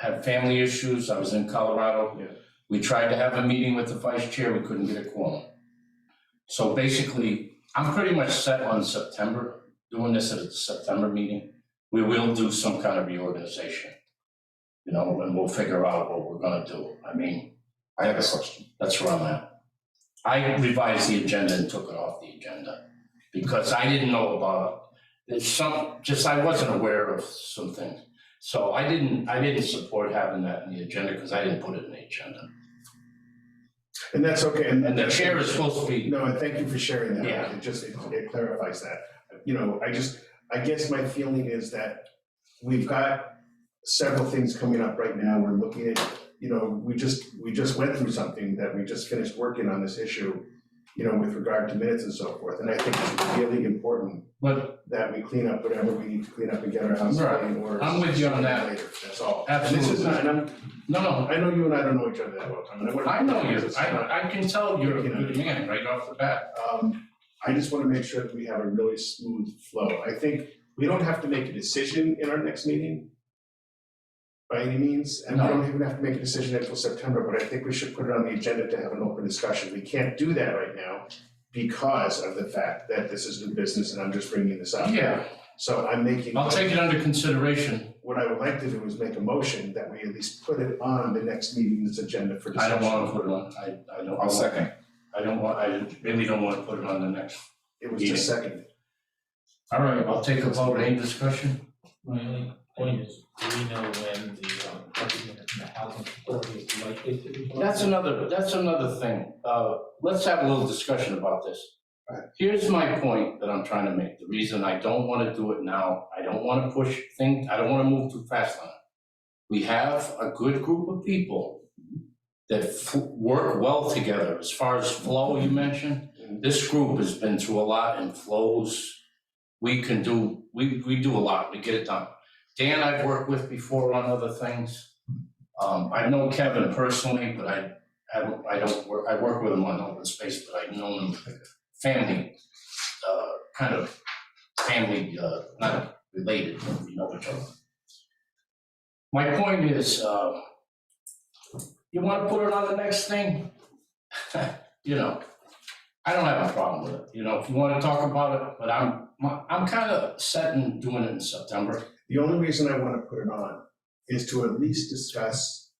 had family issues, I was in Colorado. Yeah. We tried to have a meeting with the vice chair, we couldn't get a quorum. So basically, I'm pretty much set on September, doing this at a September meeting. We will do some kind of reorganization, you know, and we'll figure out what we're gonna do. I mean, I have a question. that's where I'm at. I revised the agenda and took it off the agenda because I didn't know about it. I wasn't aware of some things. So I didn't support having that in the agenda because I didn't put it in the agenda. And that's okay. And the chair is supposed to be, No, and thank you for sharing that. Yeah. It clarifies that. You know, I guess my feeling is that we've got several things coming up right now. We're looking at, you know, we just went through something that we just finished working on this issue, you know, with regard to minutes and so forth. And I think it's really important but that we clean up whatever we need to clean up and get our house in Right. order. I'm with you on that. Later, that's all. Absolutely. And this is not, and no, I know you and I don't know each other that well, Tom. And I know you. It's not- I can tell you're a good man right off the bat. I just want to make sure that we have a really smooth flow. I think we don't have to make a decision in our next meeting by any means, and we don't even have to make a decision until September, but I think we should put it on the agenda to have an open discussion. We can't do that right now because of the fact that this is new business and I'm just bringing this up. Yeah, So I'm making. I'll take it under consideration. What I would like to do is make a motion that we at least put it on the next meeting's agenda for I discussion. don't want to put it on, I don't. I'll second. I really don't want to put it on the next. It was just seconded. All right, I'll take a vote. Any discussion? My only point is, do we know when the housing authority is likely to be? That's another thing. Let's have a little discussion about this. Here's my point that I'm trying to make. The reason I don't want to do it now, I don't want to push things, I don't want to move too fast on it. We have a good group of people that work well together. As far as flow you mentioned, this group has been through a lot and flows. We do a lot, we get it done. Dan I've worked with before on other things. I know Kevin personally, but I work with him on open space, but I've known him family, not related, but we know each other. My point is, you wanna put it on the next thing? You know, I don't have a problem with it, you know, if you wanna talk about it, but I'm kind of set in doing it in September. The only reason I want to put it on is to at least discuss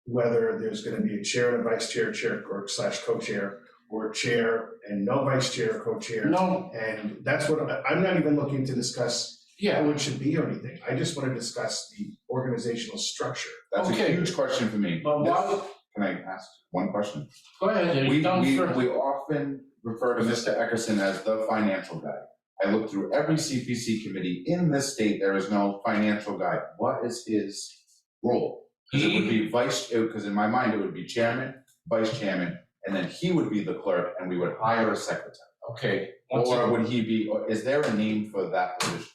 whether there's going to be a chair and a vice chair, chair or / co-chair, or chair and no vice chair, co-chair. No, And that's what, I'm not even looking to discuss yeah, how it should be or anything. I just want to discuss the organizational structure. That's a Okay. huge question for me. but why, Can I ask one question? go ahead, are you done, sir? We often refer to Mr. Eckerson as the financial guy. I looked through every CPC committee in this state, there is no financial guy. What is his role? Because it would be because in my mind, it would be chairman, vice chairman, and then he would be the clerk, and we would hire a secretary. Okay, Or would he be, or is there a name for that position?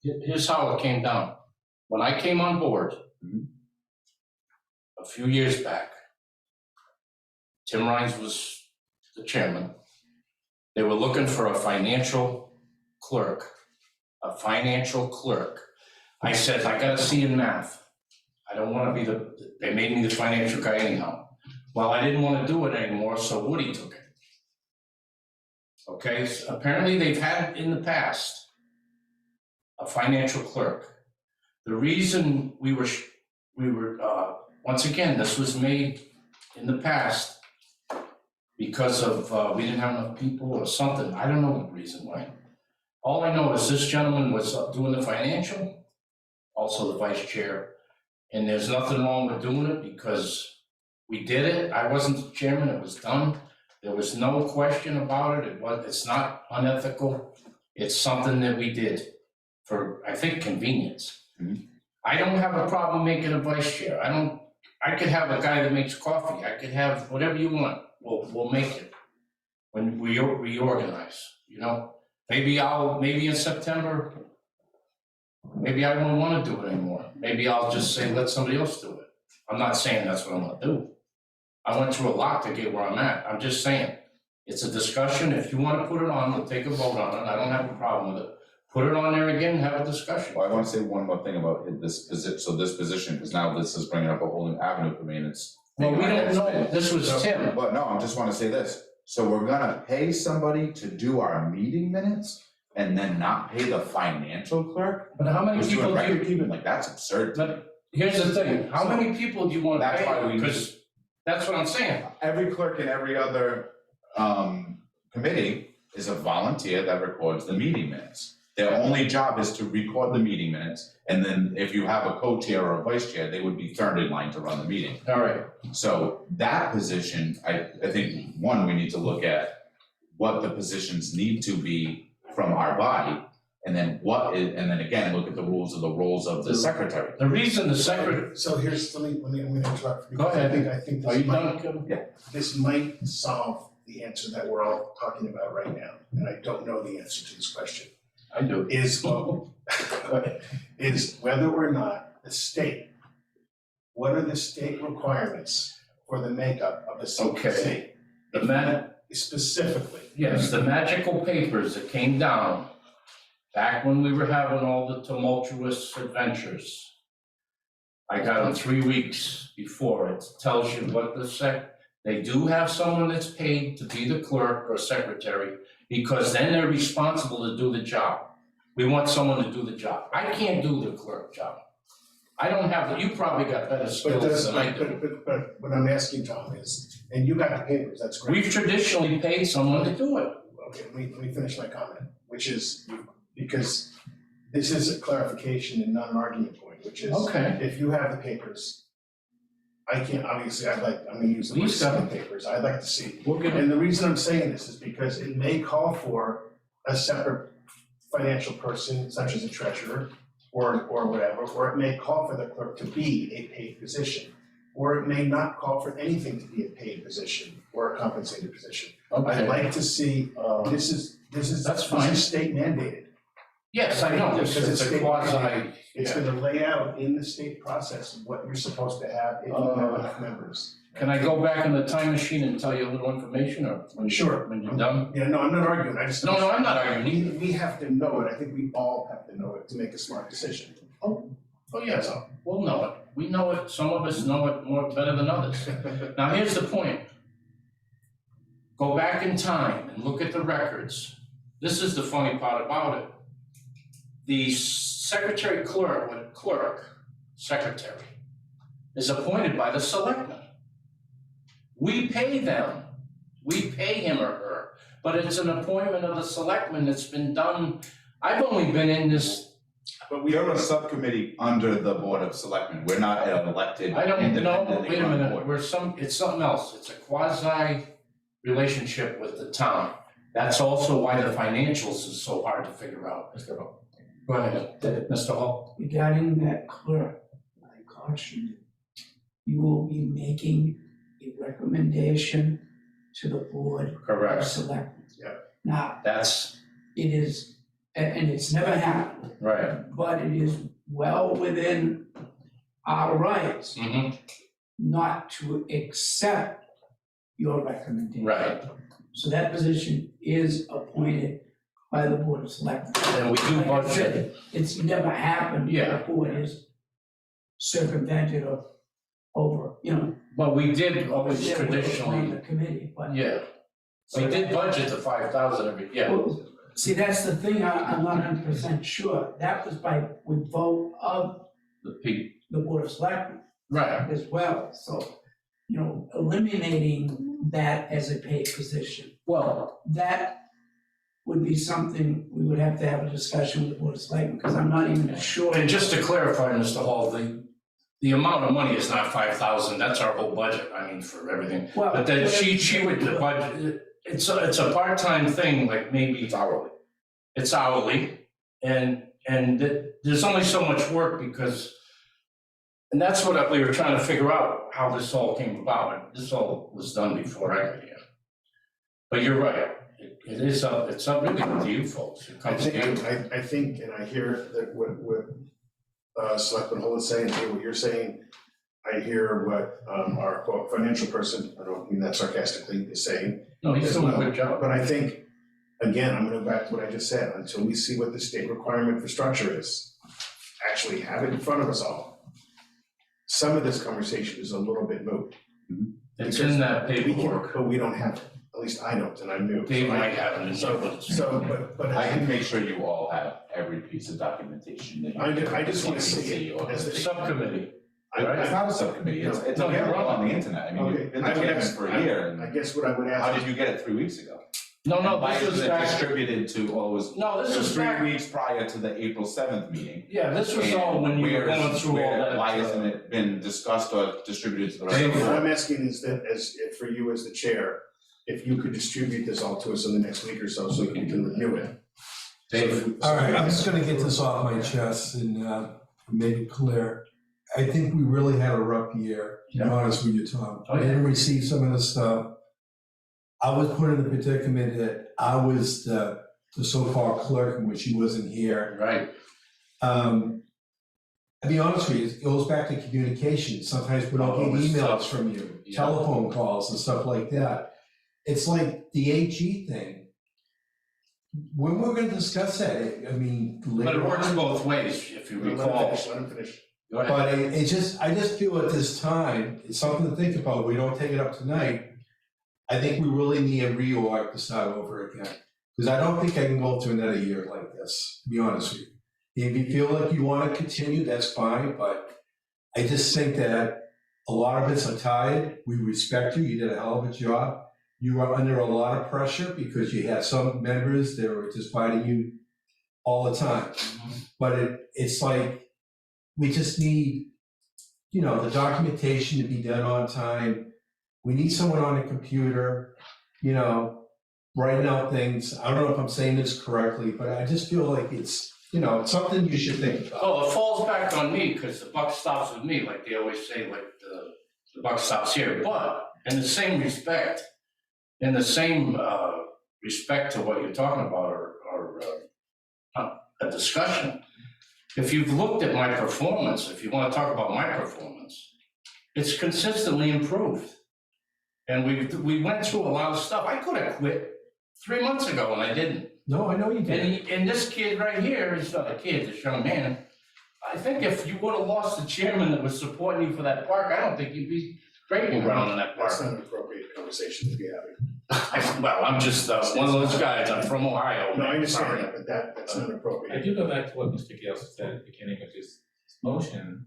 here's how it came down. When I came on board a few years back, Tim Rhines was the chairman. They were looking for a financial clerk. I said, I got a C in math. I don't want to be they made me the financial guy anyhow. Well, I didn't want to do it anymore, so Woody took it. Okay, so apparently they've had in the past a financial clerk. The reason we were once again, this was made in the past because of, we didn't have enough people or something. I don't know the reason why. All I know is this gentleman was doing the financial. also the vice chair. And there's nothing wrong with doing it because we did it. I wasn't the chairman, it was done. There was no question about it. It's not unethical. It's something that we did for, I think, convenience. Mhm. I don't have a problem making a vice chair. I could have a guy that makes coffee. I could have whatever you want. We'll make it when we reorganize, you know? Maybe in September, maybe I won't wanna do it anymore. Maybe I'll just say, let somebody else do it. I'm not saying that's what I'm gonna do. I went through a lot to get where I'm at. I'm just saying, it's a discussion. If you wanna put it on, we'll take a vote on it. I don't have a problem with it. Put it on there again, have a discussion. Well, I wanna say one more thing about this position, because now this is bringing up a whole new avenue for me, and it's. Well, we don't know. This was Tim. But no, I just wanna say this, so we're gonna pay somebody to do our meeting minutes and then not pay the financial clerk? But how many Who's people doing do you? record keeping, like, that's absurd. But here's the thing, how many people do you want to That's why pay? we- Because that's what I'm saying. Every clerk in every other committee is a volunteer that records the meeting minutes. Their only job is to record the meeting minutes, and then if you have a co-chair or a vice chair, they would be third in line to run the meeting. All right, So that position, I think, one, we need to look at what the positions need to be from our body, and then and then again, look at the rules of the roles of the secretary. the reason the secretary, So here's, let me interrupt. Go because ahead. I think are you this might, done, Kevin? this might solve the answer that we're all talking about right now, and I don't know the answer to this question. I do. Is whether or not the state, what are the state requirements for the makeup of the CPC? The man, Specifically. yes, the magical papers that came down back when we were having all the tumultuous adventures. I got them 3 weeks before. It tells you what they do have someone that's paid to be the clerk or secretary, because then they're responsible to do the job. We want someone to do the job. I can't do the clerk job. I don't have, you probably got better skills than I do. But what I'm asking, Tom, is, and you got the papers, that's great. We've traditionally paid someone to do it. Okay, let me finish my comment, which is, because this is a clarification and not an argument point, which is, Okay. if you have the papers, I can't, obviously, I'm gonna use the word Please don't. seven papers, I'd like to see. We're gonna, And the reason I'm saying this is because it may call for a separate financial person, such as a treasurer, or whatever, or it may call for the clerk to be a paid position, or it may not call for anything to be a paid position or a compensated position. I'd okay. like to see, this is That's fine. state mandated. Yes, I know, this Because is it's a state quasi, It's gonna lay out in the state process what you're supposed to have if you have enough members. can I go back in the time machine and tell you a little information, or Sure. when you're done? Yeah, no, I'm not arguing, I just. No, I'm not arguing. We have to know it, I think we all have to know it to make a smart decision. Oh, yes, we'll know it. We know it, some of us know it more better than others. Now, here's the point. Go back in time and look at the records. This is the funny part about it. The secretary secretary, is appointed by the selectmen. We pay them, we pay him or her, but it's an appointment of the selectmen that's been done. I've only been in this, But We are a subcommittee under the Board of Selectmen, we're not an elected, I don't know, independently wait a run minute, board. it's something else, it's a quasi relationship with the town. That's also why the financials is so hard to figure out. Mr. Hall. Go ahead, Mr. Hall. Regarding that clerk, I caution you will be making a recommendation to the board of Correct, selectmen. Yeah. Now, that's it is, and it's never happened, right. but it is well within our rights Mm-hmm. not to accept your recommendation. Right, So that position is appointed by the board of selectmen. and we do Like I budget. said, it's never happened. Yeah. The board is circumvented or over, But we did always they're on traditionally, the committee, but. yeah. We did budget the 5,000 every, yeah. Well, see, that's the thing, I'm not 100% sure. That was with vote of The P, the board of selectmen right, as well. So, eliminating that as a paid position, well, that would be something we would have to have a discussion with the Board of Selectmen, because I'm not even sure. And just to clarify, Mr. Hall, the amount of money is not 5,000, that's our whole budget, I mean, for everything. Well, But then she would, the budget, it's a part-time thing, like maybe It's hourly. it's hourly, and there's only so much work because, and that's what we were trying to figure out, how this all came about. This all was done before I got here. But you're right, it's up really to you folks. It I comes to you. think, and I hear that what Selectman Hull is saying, I hear what you're saying. I hear what our quote financial person, I don't mean that sarcastically, is saying. No, he's doing a good job. But I think, again, I'm gonna go back to what I just said, until we see what the state requirement for structure is, actually have it in front of us all. Some of this conversation is a little bit moot. It's in that We can, paperwork. but we don't have it, at least I don't, and I'm new. Dave might have it in But I can make sure you all have every piece of documentation that you. I just wanna see it or- as The subcommittee. It's not a subcommittee, it's No, you're available wrong. on the internet, I mean, Okay, you've been I the would chairman ask- for a year, I and guess what I would how ask, did you get it 3 weeks ago? No, And why this was isn't it back, distributed to, well, it was, no, it this was was 3 back, weeks prior to the April 7th meeting. yeah, this was all when you were Where is- going through all where- that. Why hasn't it been discussed or distributed to the rest so of the what board? I'm asking is that for you as the chair, if you could distribute this all to us in the next week or so that we can review it. Dave. All right, I'm just gonna get this off my chest and make it clear. I think we really had a rough year, to be Yeah. honest with you, Tom. Oh, I yeah. didn't receive some of the stuff. I was put in a predicament that I was the so-called clerk, in which he wasn't here. Right, I'll be honest with you, it goes back to communication. Sometimes we don't Oh, get it's emails tough. from you, Yeah. telephone calls and stuff like that. It's like the AG thing. When we're gonna discuss that, I mean, but later it works on. both ways, if you Let recall. him finish. Go ahead. But I just feel at this time, it's something to think about. We don't take it up tonight. I think we really need a reorg to start over again. Because I don't think I can go through another year like this, to be honest with you. If you feel like you want to continue, that's fine, but I just think that a lot of us are tired. We respect you. You did a hell of a job. You were under a lot of pressure because you had some members that were just fighting you all the time. But it's like, we just need, the documentation to be done on time. We need someone on the computer, writing out things. I don't know if I'm saying this correctly, but I just feel like it's something you should think about. Oh, it falls back on me, because the buck stops with me, like they always say, like the buck stops here. But in the same respect, to what you're talking about, or a discussion, if you've looked at my performance, if you want to talk about my performance, it's consistently improved. And we went through a lot of stuff. I could have quit 3 months ago and I didn't. No, I know you did. And this kid right here, he's not a kid, this young man, I think if you would have lost the chairman that was supporting you for that park, I don't think you'd be grading around in that That's park. not an appropriate conversation to be having. Well, I'm just one of those guys, I'm from Ohio. No, I understand Sorry. that, but that's not I appropriate. do go back to what Mr. Gale said at the beginning of his motion,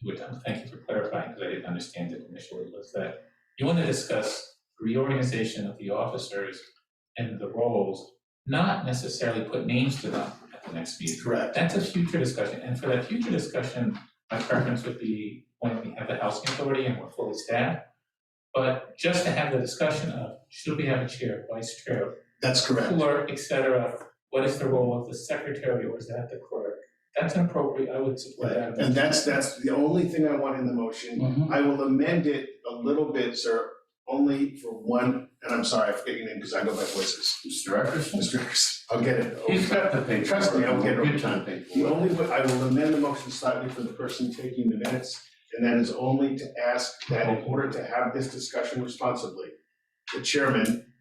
which thank you for clarifying, because I didn't understand it initially, was that you want to discuss reorganization of the officers and the roles, not necessarily put names to them at the next meeting. Correct. That's a future discussion, and for that future discussion, my preference would be when we have the housing authority and we're fully staffed. But just to have the discussion of, should we have a chair, vice chair, That's correct. clerk, et cetera, what is the role of the secretary, or is that the clerk? That's inappropriate, I would support that. And that's the only thing I want in the motion. Mhm. I will amend it a little bit, sir, only for one, and I'm sorry, I forget your name because I go by voices. Mr. Eckerson? Mr. Harris, I'll get it. He's got the paper. Trust me, I'll get it over Good time. paper. The only way, I will amend the motion slightly for the person taking the minutes, and that is only to ask that in order to have this discussion responsibly, the chairman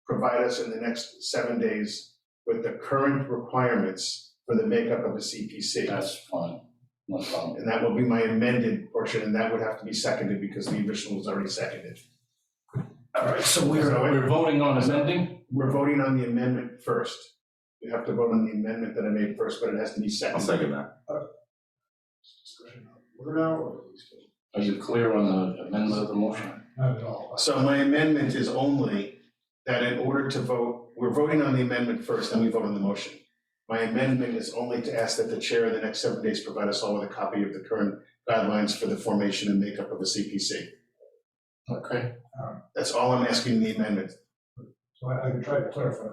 provide us in the next 7 days with the current requirements for the makeup of a CPC. That's fine, no problem. And that will be my amended portion, and that would have to be seconded because the original was already seconded. All right, so we're voting on amending? We're voting on the amendment first. We have to vote on the amendment that I made first, but it has to be I'll seconded. second that. We're now, or? Are you clear on the amendment of the motion? Not at all. So my amendment is only that in order to vote we're voting on the amendment first, then we vote on the motion. My amendment is only to ask that the chair in the next 7 days provide us all with a copy of the current guidelines for the formation and makeup of the CPC. Okay. That's all I'm asking in the amendment. So I can try to clarify.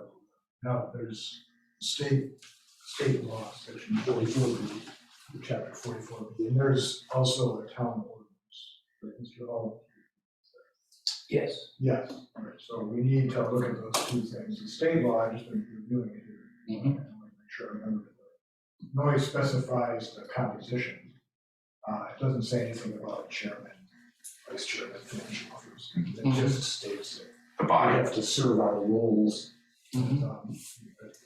Now, there's state law, section 44B, chapter 44B, and there's also a town ordinance. Right, Mr. Hall? Yes. Yes, all right, so we need to look at those two things. The state law, I've just been reviewing it here. Mhm. I want to make sure I remember it. Noise specifies the composition. It doesn't say anything about chairman, vice chairman, financial officers. It just states that The we body. have to serve our roles. Mhm. It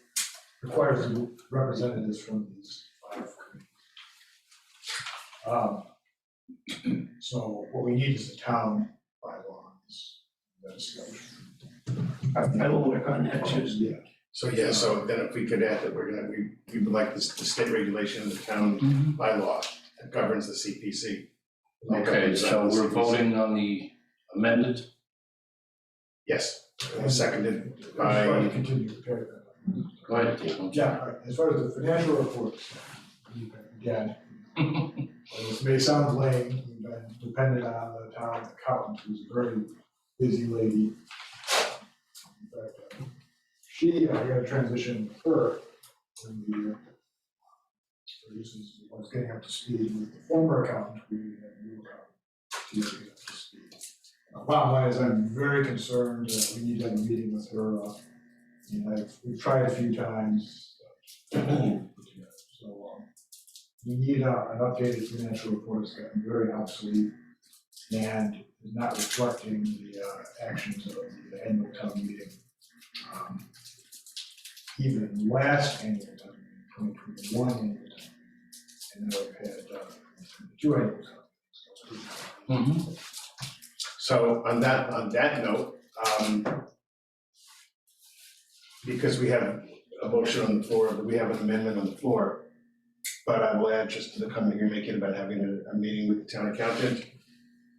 requires representatives from these 5 committees. So what we need is a town bylaws. I will work on that too. Yeah. So yeah, so then if we could add that we would like the state regulation and the town Mhm. bylaw that governs the CPC. Okay, so we're voting on the amended, Yes, seconded As by, far as continue the paragraph. go ahead, Dave. Yeah, all right. As far as the financial reports, again, well, this may sound lame, we've been dependent on the town accountant, who's a very busy lady. In fact, we got a transition with her in the year. So this is, I was getting up to speed with the former accountant, we had a new accountant. She's getting up to speed. Bottom line is, I'm very concerned that we need to have a meeting with her. We've tried a few times. So, we need an updated financial report. It's gotten very obsolete and is not reflecting the actions of the annual town meeting. Even last annual town meeting, 2021 annual town meeting, and now we've had 2 annual town meetings. Mhm. so on that note, because we have a motion on the floor, we have an amendment on the floor, but I will add just to the comment you're making about having a meeting with the town accountant.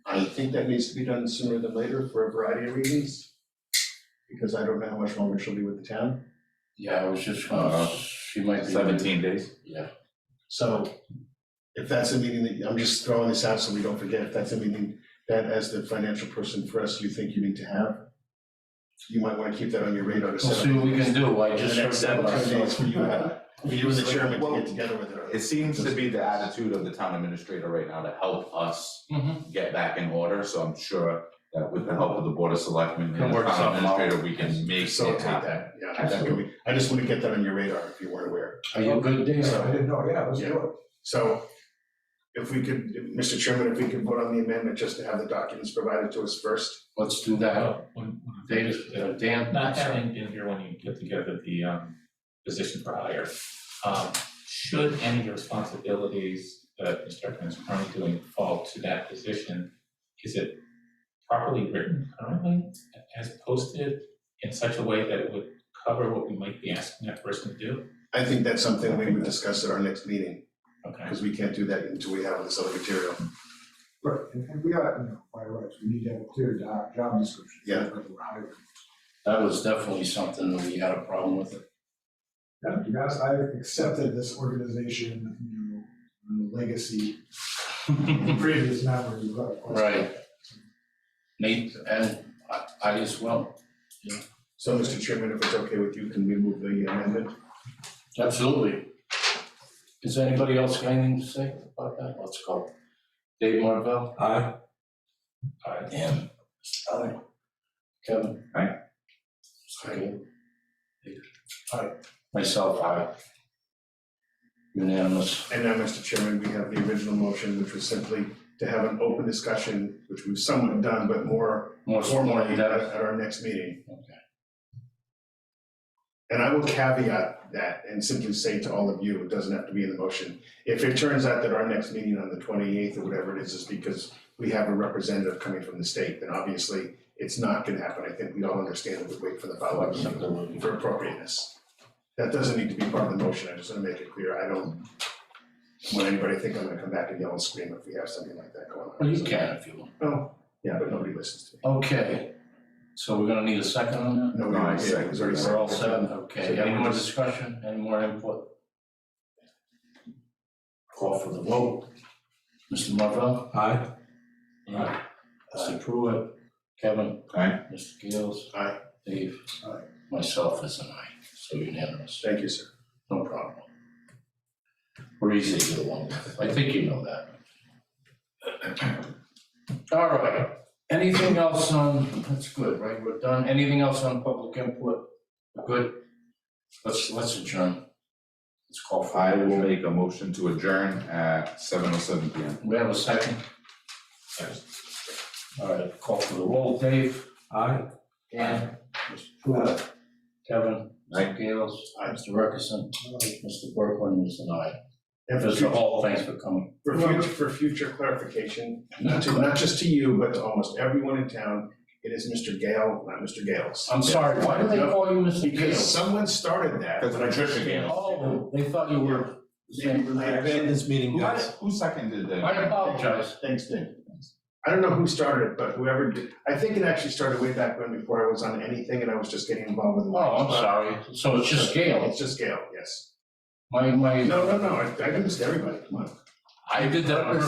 I think that needs to be done sooner than later for a variety of reasons, because I don't know how much longer she'll be with the town. Yeah, I was just gonna, she might be. 17 days. Yeah. So if that's a meeting that, I'm just throwing this out so we don't forget, if that's a meeting that as the financial person for us, you think you need to have, you might wanna keep that on your radar to We'll set up. see what we can do, I In just the heard next that 7 last days for night. you and the chairman to get together with her. It seems to be the attitude of the town administrator right now to help us Mhm. get back in order, so I'm sure that with the help of the board of selectmen Can and the work town something out. administrator, we can make it Facilitate happen. that, yeah, that could be, I just wanna get that on your radar if you weren't aware. Are you good, Dave? I didn't know, yeah, let's do it. So if we could, Mr. Chairman, if we could vote on the amendment just to have the documents provided to us first. Let's do that. When Dave, Dan? not having been here when you put together the position for hire, should any responsibilities that Mr. Tucker is currently doing fall to that position, is it properly written currently as posted in such a way that it would cover what we might be asking that person to do? I think that's something we would discuss at our next meeting, Okay. because we can't do that until we have this other material. Right, and we got, by rights, we need to have a clear job description. Yeah. For who we're hiring. That was definitely something that we had a problem with it. Yeah, to be honest, I accepted this organization, legacy, previous members, but. Right. Nate, and I as well. So, Mr. Chairman, if it's okay with you, can we move the amendment? Absolutely. Is anybody else got anything to say about that? Let's go. Dave Marvell? Aye. Dan? Aye. Kevin? Aye. Okay. Aye. Myself, aye. Unanimous. And now, Mr. Chairman, we have the original motion, which was simply to have an open discussion, which we've somewhat done, but more More formally in at depth. our next meeting. Okay. And I will caveat that and simply say to all of you, it doesn't have to be in the motion. If it turns out that our next meeting on the 28th or whatever it is because we have a representative coming from the state, then obviously it's not gonna happen. I think we all understand that we wait for the following meeting for appropriateness. That doesn't need to be part of the motion. I just wanna make it clear. I don't want anybody to think I'm gonna come back and yell and scream if we have something like that going on. Well, you can if you want. Well, yeah, but nobody listens to me. Okay. So we're gonna need a second on that? No, we already did, it was already We're all seconded. set, okay, So now any we're more just- discussion, any more input? Call for the vote. Mr. Marvell? Aye. Mr. Pruitt? Kevin? Aye. Mr. Gales? Aye. Dave? Aye. Myself is an aye, so unanimous, Thank you, sir. no problem. We're easy to get along with, I think you know that. All right, anything else on, that's good, right, we're done, anything else on public input? Good, let's adjourn. Let's call for. I will make a motion to adjourn at 7:07 PM. We have a second? All right, call for the roll, Dave? Aye. Dan? Mr. Pruitt? Kevin? Aye. Mr. Gales? Aye. Mr. Reckerson? Mr. Berkman is an aye. And for Mr. future, Hall, thanks for coming. for future clarification, not just to you, but to almost everyone in town, it is Mr. Gale, not Mr. Gales. I'm sorry, why do they call you Mr. Because Gales? someone started that. Because Patricia Gale. Oh, they thought you were the same. I abandoned this meeting, guys. Who seconded the? I apologize. Thanks, Dave. I don't know who started it, but whoever did, I think it actually started way back when, before I was on anything and I was just getting involved with. Oh, I'm sorry, so it's just Gale? It's just Gale, yes. My. No, I do this to everybody, come on. I did that on